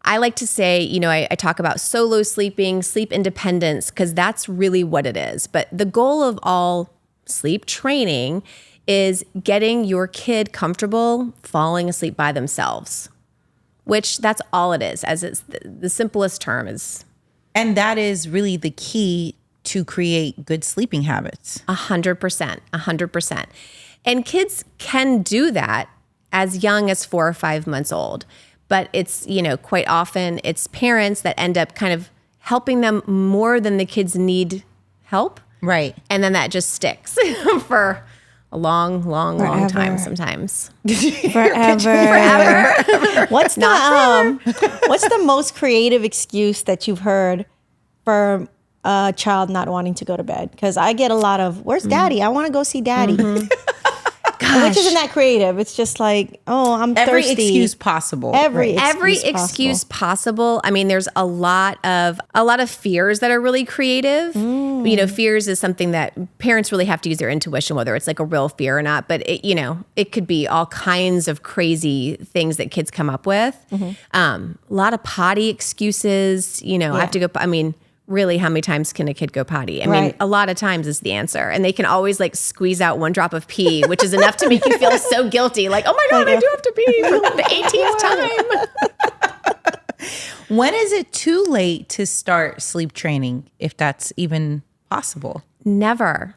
I like to say, I talk about solo sleeping, sleep independence, because that's really what it is. But the goal of all sleep training is getting your kid comfortable falling asleep by themselves, which that's all it is, as it's the simplest term is. And that is really the key to create good sleeping habits. 100%. And kids can do that as young as 4 or 5 months old. But it's, quite often it's parents that end up kind of helping them more than the kids need help. Right. And then that just sticks for a long time sometimes. Forever. What's the most creative excuse that you've heard for a child not wanting to go to bed? Because I get a lot of, where's daddy? I want to go see daddy. Mm-hmm. Which isn't that creative. It's just like, I'm every thirsty. Excuse possible. Every excuse possible. I mean, there's a lot of fears that are really creative. Fears is something that parents really have to use their intuition, whether it's like a real fear or not. But it could be all kinds of crazy things that kids come up with. Mm-hmm. A lot of potty excuses. I have to go. I mean, really, how many times can a kid go potty? I mean, a lot of times is the answer. And they can always like squeeze out one drop of pee, which is enough to make you feel so guilty. Like, oh my God, I do have to pee for the 18th time. When is it too late to start sleep training, if that's even possible? Never.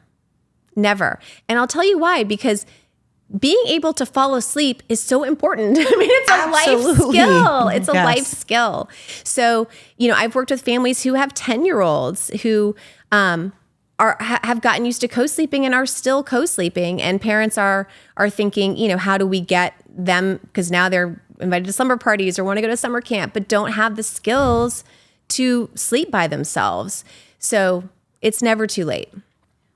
And I'll tell you why, because being able to fall asleep is so important. I mean, it's a life skill. It's a life skill. So, I've worked with families who have 10-year-olds who have gotten used to co-sleeping and are still co-sleeping. And parents are thinking, how do we get them, because now they're invited to slumber parties or want to go to summer camp, but don't have the skills to sleep by themselves. So it's never too late.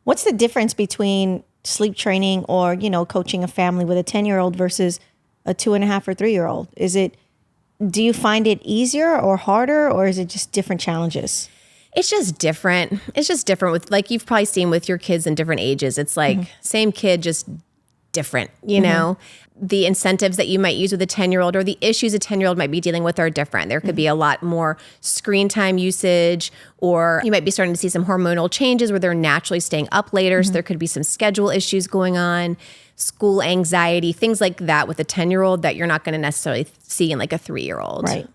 What's the difference between sleep training or, coaching a family with a 10-year-old versus a 2.5 or 3-year-old? Do you find it easier or harder, or is it just different challenges? It's just different. It's just different with, like, you've probably seen with your kids in different ages. It's like same kid, just different, know? The incentives that you might use with a 10-year-old or the issues a 10-year-old might be dealing with are different. There could be a lot more screen time usage, or you might be starting to see some hormonal changes where they're naturally staying up later. So there could be some schedule issues going on, school anxiety, things like that with a 10-year-old that you're not going to necessarily see in like a 3-year-old. Right.